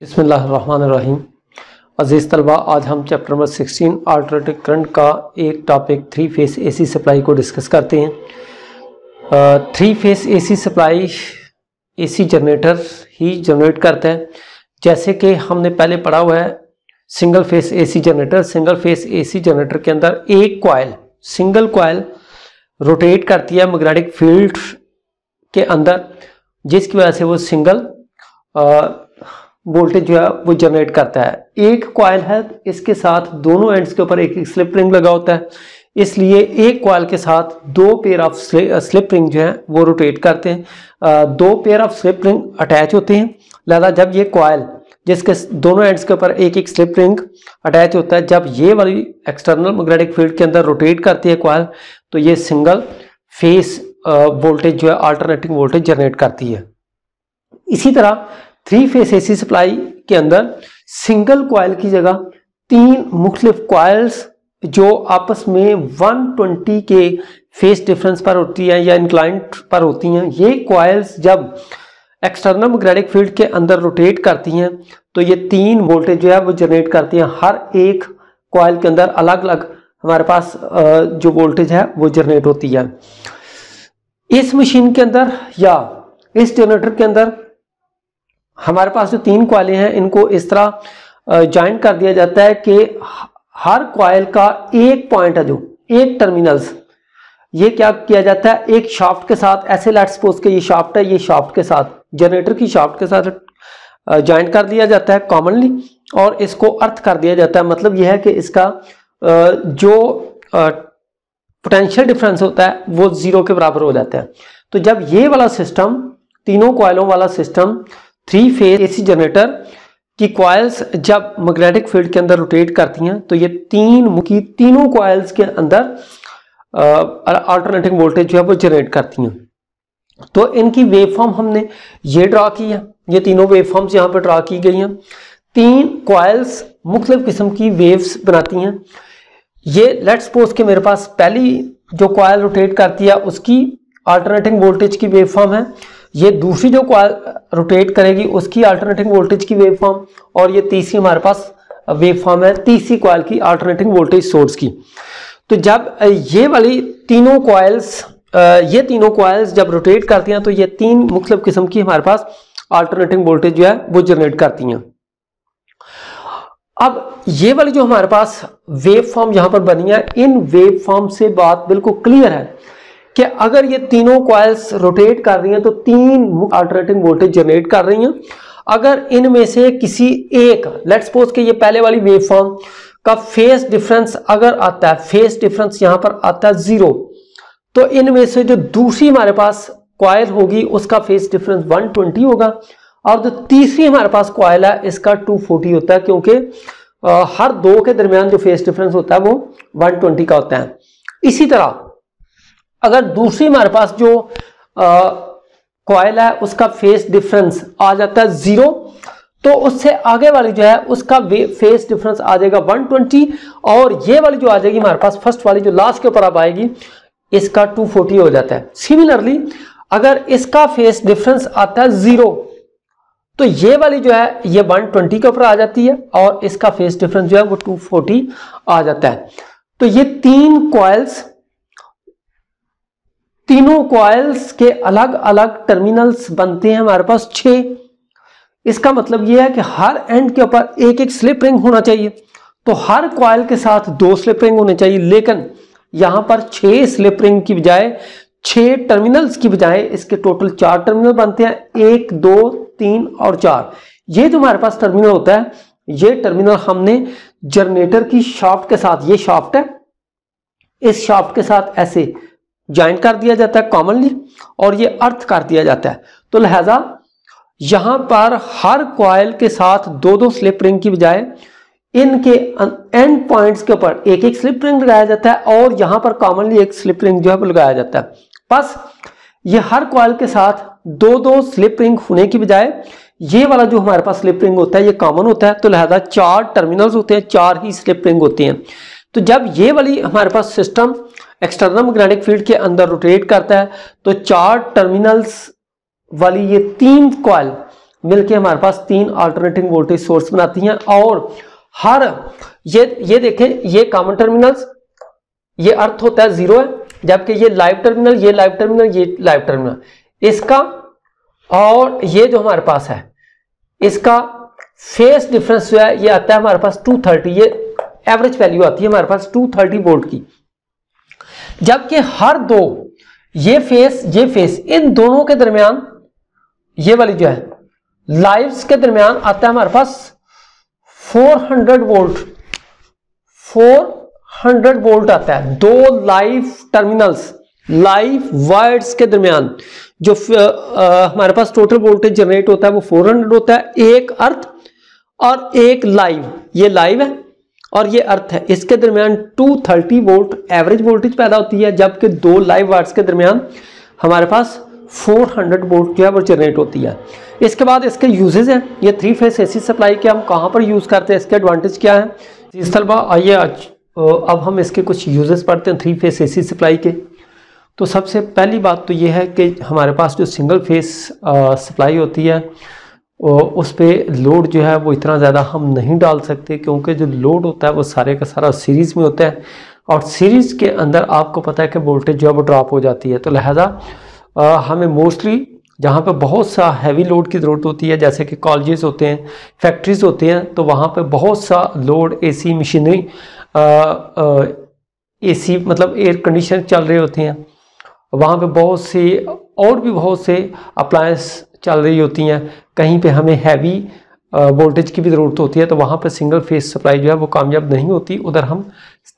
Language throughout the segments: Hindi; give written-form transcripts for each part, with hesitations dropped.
बिस्मिल्लाहिर्रहमानिर्रहीम। अजीज़ तलबा, आज हम चैप्टर नंबर 16 अल्टरनेटिंग करंट का एक टॉपिक 3 फेस एसी सप्लाई को डिस्कस करते हैं। 3 phase AC supply AC generator ही जनरेट करता है। जैसे कि हमने पहले पढ़ा हुआ है single phase AC generator. Single phase AC generator के अंदर एक कॉइल, सिंगल कॉइल रोटेट करती है मैग्नेटिक फील्ड के अंदर, जिसकी वजह से वो सिंगल वोल्टेज जो है वो जनरेट करता है। एक कॉइल है, इसके साथ दोनों एंड्स के ऊपर एक एक स्लिप रिंग लगा होता है, इसलिए एक कॉइल के साथ दो पेयर ऑफ स्लिप रिंग जो है वो रोटेट करते हैं। दो pair of slip ring attach होते हैं। लिहाजा जब ये कॉइल जिसके दोनों एंड्स के ऊपर एक एक स्लिप रिंग अटैच होता है, जब ये वाली एक्सटर्नल मैग्नेटिक फील्ड के अंदर रोटेट करती है कॉइल, तो ये सिंगल फेस वोल्टेज जो है अल्टरनेटिंग वोल्टेज जनरेट करती है। इसी तरह 3 फेस एसी सप्लाई के अंदर सिंगल कॉइल की जगह 3 मुख्तलिफ कॉइल्स जो आपस में 120 के फेस डिफरेंस पर होती है या इंक्लाइंट पर होती हैं, ये कॉइल्स जब एक्सटर्नल मैग्नेटिक फील्ड के अंदर रोटेट करती हैं तो ये 3 वोल्टेज जो है वो जनरेट करती हैं। हर एक कॉइल के अंदर अलग अलग हमारे पास जो वोल्टेज है वो जनरेट होती है। इस मशीन के अंदर या इस जनरेटर के अंदर हमारे पास जो 3 कॉइलें हैं, इनको इस तरह ज्वाइन कर दिया जाता है कि हर कॉइल का एक पॉइंट है, जो एक टर्मिनल्स, ये क्या किया जाता है एक शाफ्ट के साथ, ऐसे लेट्स सपोज के ये शाफ्ट है, ये शाफ्ट के साथ जनरेटर की शाफ्ट के साथ ज्वाइन कर दिया जाता है कॉमनली, और इसको अर्थ कर दिया जाता है। मतलब यह है कि इसका जो पोटेंशियल डिफरेंस होता है वो 0 के बराबर हो जाता है। तो जब ये वाला सिस्टम, तीनों कॉइलों वाला सिस्टम 3 फेस एसी जनरेटर की कॉइल्स जब मैग्नेटिक फील्ड के अंदर रोटेट करती हैं तो ये तीनों कॉइल्स के अंदर अल्टरनेटिंग वोल्टेज जो है वो जनरेट करती हैं। तो इनकी वेव फॉर्म हमने ये ड्रा की है, ये तीनों वेव फॉर्म्स यहाँ पर ड्रा की गई हैं। 3 कॉइल्स मुख्तलिफ किस्म की वेव्स बनाती हैं। ये लेट्स सपोज कि मेरे पास पहली जो कॉइल रोटेट करती है उसकी अल्टरनेटिंग वोल्टेज की वेव फॉर्म है, ये दूसरी जो कॉइल रोटेट करेगी उसकी अल्टरनेटिंग वोल्टेज की वेव फॉर्म, और ये तीसरी हमारे पास वेव फॉर्म है तीसरी कॉइल की अल्टरनेटिंग वोल्टेज सोर्स की। तो जब ये वाली तीनों कॉइल्स जब रोटेट करती हैं तो ये 3 मुख्तलिफ किस्म की हमारे पास अल्टरनेटिंग वोल्टेज जो है वो जनरेट करती हैं। अब ये वाली जो हमारे पास वेव फॉर्म यहां पर बनी है, इन वेव फॉर्म से बात बिल्कुल क्लियर है कि अगर ये तीनों कॉइल्स रोटेट कर रही हैं तो 3 अल्टरनेटिंग वोल्टेज जनरेट कर रही हैं। अगर इनमें से किसी एक, लेट्स सपोज कि ये पहले वाली वेव फॉर्म का फेस डिफरेंस अगर आता है, फेस डिफरेंस यहां पर आता है 0, तो इनमें से जो दूसरी हमारे पास कॉइल होगी उसका फेस डिफरेंस 120 होगा, और जो तीसरी हमारे पास कॉइल है इसका 240 होता है, क्योंकि हर दो के दरमियान जो फेस डिफरेंस होता है वो 120 का होता है। इसी तरह अगर दूसरी हमारे पास जो कॉइल है उसका फेस डिफरेंस आ जाता है 0, तो उससे आगे वाली जो है उसका फेस डिफरेंस आ जाएगा 120, और ये वाली जो आ जाएगी हमारे पास फर्स्ट वाली जो लास्ट के ऊपर अब आएगी इसका 240 हो जाता है। सिमिलरली अगर इसका फेस डिफरेंस आता है 0, तो ये वाली जो है ये 120 के ऊपर आ जाती है, और इसका फेस डिफरेंस जो है वो 240 आ जाता है। तो ये तीनों कॉइल्स के अलग अलग टर्मिनल्स बनते हैं हमारे पास 6। इसका मतलब यह है कि हर एंड के ऊपर एक एक स्लिप रिंग होना चाहिए, तो हर कॉइल के साथ 2 स्लिप रिंग होने चाहिए, लेकिन यहां पर 6 स्लिप रिंग की बजाय, 6 टर्मिनल्स की बजाय इसके टोटल 4 टर्मिनल बनते हैं, 1 2 3 और 4। ये जो हमारे पास टर्मिनल होता है, ये टर्मिनल हमने जनरेटर की शाफ्ट के साथ, ये शाफ्ट है, इस शाफ्ट के साथ ऐसे ज्वाइन कर दिया जाता है कॉमनली, और ये अर्थ कर दिया जाता है। तो लिहाजा यहां पर हर कॉइल के साथ 2-2 स्लिप रिंग की बजाय इनके एंड पॉइंट्स के ऊपर एक एक स्लिप रिंग लगाया जाता है, और यहां पर कॉमनली एक स्लिप रिंग जो है वो लगाया जाता है। बस ये हर कॉइल के साथ 2-2 स्लिप रिंग होने की बजाय ये वाला जो हमारे पास स्लिप रिंग होता है ये कॉमन होता है, तो लिहाजा 4 टर्मिनल्स होते हैं, 4 ही स्लिप रिंग होती हैं। तो जब ये वाली हमारे पास सिस्टम एक्सटर्नल मैग्नेटिक फील्ड के अंदर रोटेट करता है तो 4 टर्मिनल्स वाली ये 3 कॉइल मिलके हमारे पास 3 अल्टरनेटिंग वोल्टेज सोर्स बनाती हैं। और हर ये देखें, ये कॉमन टर्मिनल्स, ये अर्थ होता है 0 है, जबकि ये लाइव टर्मिनल, ये लाइव टर्मिनल, ये लाइव टर्मिनल, इसका और ये जो हमारे पास है इसका फेस डिफरेंस जो है ये आता है हमारे पास 230, ये एवरेज वैल्यू आती है हमारे पास 230 वोल्ट की। जबकि हर दो ये फेस इन दोनों के दरमियान, ये वाली जो है लाइव्स के दरमियान आता है हमारे पास 400 वोल्ट, 400 वोल्ट आता है। दो लाइव टर्मिनल्स, लाइव वायर्स के दरमियान जो हमारे पास टोटल वोल्टेज जनरेट होता है वो 400 होता है। एक अर्थ और एक लाइव, ये लाइव है और ये अर्थ है, इसके दरमियान 230 वोल्ट एवरेज वोल्टेज पैदा होती है। जबकि दो लाइव वायर्स के दरमियान हमारे पास 400 वोल्ट जो है वो जनरेट होती है। इसके बाद इसके यूजेस हैं, ये 3 फेस एसी सप्लाई के हम कहाँ पर यूज करते हैं, इसके एडवांटेज क्या है। इस तलबा आइए आज अब हम इसके कुछ यूजेस पढ़ते हैं 3 फेस एसी सप्लाई के। तो सबसे पहली बात तो ये है कि हमारे पास जो सिंगल फेस सप्लाई होती है उस पर लोड जो है वो इतना ज़्यादा हम नहीं डाल सकते, क्योंकि जो लोड होता है वो सारे का सारा सीरीज़ में होता है और सीरीज़ के अंदर आपको पता है कि वोल्टेज जो है वो ड्रॉप हो जाती है। तो लिहाजा हमें मोस्टली जहाँ पे बहुत सा हैवी लोड की ज़रूरत होती है, जैसे कि कॉलेजेस होते हैं, फैक्ट्रीज होते हैं, तो वहाँ पे बहुत सा लोड एसी मशीनरी, एसी मतलब एयर कंडीशनर चल रहे होते हैं, वहाँ पे बहुत से और भी बहुत से अप्लायंस चल रही होती हैं। कहीं पे हमें हैवी वोल्टेज की भी ज़रूरत होती है, तो वहाँ पे सिंगल फेस सप्लाई जो है वो कामयाब नहीं होती, उधर हम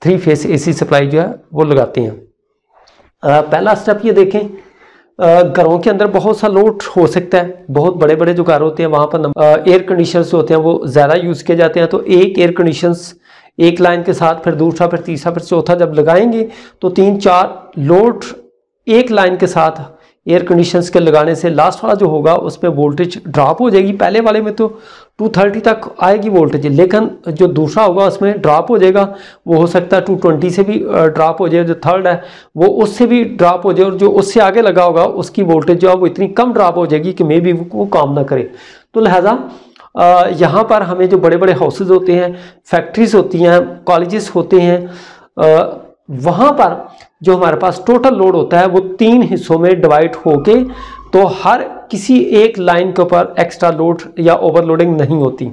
3 फेस एसी सप्लाई जो है वो लगाते हैं। पहला स्टेप ये देखें, घरों के अंदर बहुत सा लोड हो सकता है, बहुत बड़े बड़े जो घर होते हैं वहाँ पर एयर कंडीशनर्स होते हैं वो ज़्यादा यूज़ किए जाते हैं। तो एक एयर कंडीशनर्स एक लाइन के साथ, फिर दूसरा, फिर तीसरा, फिर चौथा जब लगाएंगे तो 3-4 लोड एक लाइन के साथ एयर कंडीशनर्स के लगाने से लास्ट वाला जो होगा उस पर वोल्टेज ड्रॉप हो जाएगी। पहले वाले में तो 230 तक आएगी वोल्टेज, लेकिन जो दूसरा होगा उसमें ड्रॉप हो जाएगा, वो हो सकता है 220 से भी ड्रॉप हो जाए, जो थर्ड है वो उससे भी ड्रॉप हो जाए, और जो उससे आगे लगा होगा उसकी वोल्टेज जो है वो इतनी कम ड्रॉप हो जाएगी कि मे बी वो काम ना करे। तो लिहाजा यहाँ पर हमें जो बड़े बड़े हाउसेज होते हैं, फैक्ट्रीज होती हैं, कॉलेजेस होते हैं, वहाँ पर जो हमारे पास टोटल लोड होता है वो 3 हिस्सों में डिवाइड होके, तो हर किसी एक लाइन के ऊपर एक्स्ट्रा लोड या ओवरलोडिंग नहीं होती।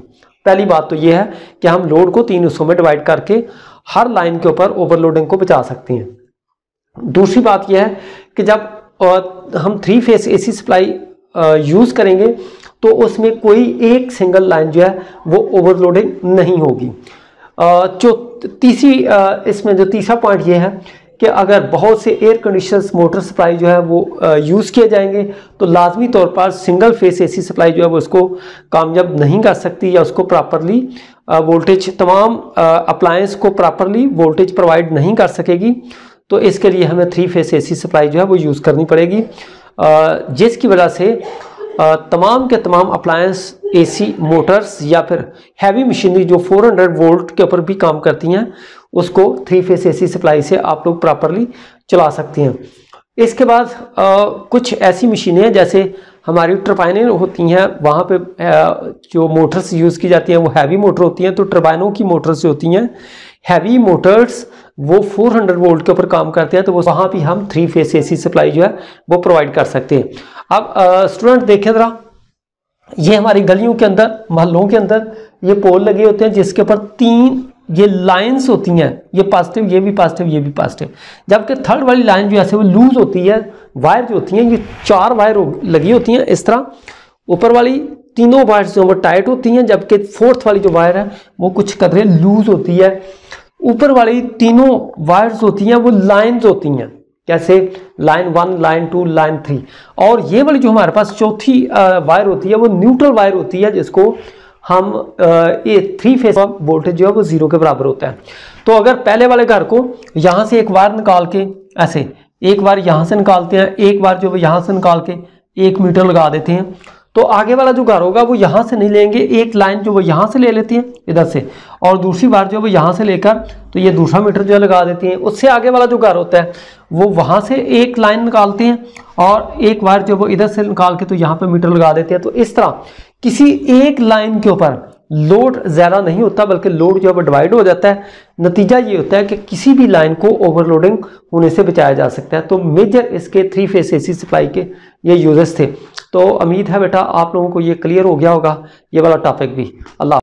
पहली बात तो ये है कि हम लोड को 3 हिस्सों में डिवाइड करके हर लाइन के ऊपर ओवरलोडिंग को बचा सकते हैं। दूसरी बात यह है कि जब हम 3 फेस एसी सप्लाई यूज़ करेंगे तो उसमें कोई एक सिंगल लाइन जो है वो ओवरलोडिंग नहीं होगी। जो तीसरी इसमें जो तीसरा पॉइंट ये है कि अगर बहुत से एयर कंडीशनर्स मोटर सप्लाई जो है वो यूज़ किए जाएंगे तो लाजमी तौर पर सिंगल फेस एसी सप्लाई जो है वो उसको कामयाब नहीं कर सकती, या उसको प्रॉपरली वोल्टेज, तमाम अप्लायंस को प्रॉपरली वोल्टेज प्रोवाइड नहीं कर सकेगी। तो इसके लिए हमें 3 फेस एसी सप्लाई जो है वो यूज़ करनी पड़ेगी, जिसकी वजह से तमाम के तमाम अप्लायंस, एसी मोटर्स या फिर हैवी मशीनरी जो 400 वोल्ट के ऊपर भी काम करती हैं उसको 3 फेस एसी सप्लाई से आप लोग प्रॉपरली चला सकते हैं। इसके बाद कुछ ऐसी मशीनें हैं जैसे हमारी टर्बाइनें होती हैं, वहाँ पे जो मोटर्स यूज़ की जाती हैं वो हैवी मोटर होती हैं। तो टर्बाइनों की मोटर्स जो होती हैं हैवी मोटर्स वो 400 वोल्ट के ऊपर काम करते हैं, तो वो वहाँ भी हम 3 फेस एसी सप्लाई जो है वो प्रोवाइड कर सकते हैं। अब स्टूडेंट देखें ज़रा, ये हमारी गलियों के अंदर, मोहल्लों के अंदर ये पोल लगे होते हैं जिसके ऊपर 3 ये लाइंस होती हैं, ये पॉजिटिव, ये भी पॉजिटिव, ये भी पॉजिटिव। जबकि थर्ड वाली लाइन जो ऐसे वो लूज होती है, वायर जो होती हैं ये 4 वायर लगी होती हैं इस तरह, ऊपर वाली तीनों वायर्स जो वो टाइट होती हैं, जबकि फोर्थ वाली जो वायर है वो कुछ कदरे लूज होती है। ऊपर वाली तीनों वायर्स होती हैं वो लाइंस होती हैं, कैसे लाइन 1, लाइन 2, लाइन 3, और ये वाली जो हमारे पास चौथी वायर होती है वो न्यूट्रल वायर होती है, जिसको हम ये 3 फेस वोल्टेज जो है वो 0 के बराबर होता है। तो अगर पहले वाले घर को यहाँ से एक वायर निकाल के, ऐसे एक वायर यहाँ से निकालते हैं, एक वायर जो यहाँ से निकाल के 1 मीटर लगा देते हैं, तो आगे वाला जो घर होगा वो यहाँ से नहीं लेंगे, एक लाइन जो वो यहाँ से ले लेती है इधर से, और दूसरी बार जो वो यहाँ से लेकर तो ये दूसरा मीटर जो है लगा देती हैं। उससे आगे वाला जो घर होता है वो वहाँ से एक लाइन निकालते हैं और एक वायर जो वो इधर से निकाल के तो यहाँ पे मीटर लगा देते हैं। तो इस तरह किसी एक लाइन के ऊपर लोड ज़्यादा नहीं होता, बल्कि लोड जो है डिवाइड हो जाता है। नतीजा ये होता है कि किसी भी लाइन को ओवरलोडिंग होने से बचाया जा सकता है। तो मेजर इसके 3 फेज AC सप्लाई के ये यूजेस थे। तो उम्मीद है बेटा आप लोगों को ये क्लियर हो गया होगा ये वाला टॉपिक भी। अल्लाह।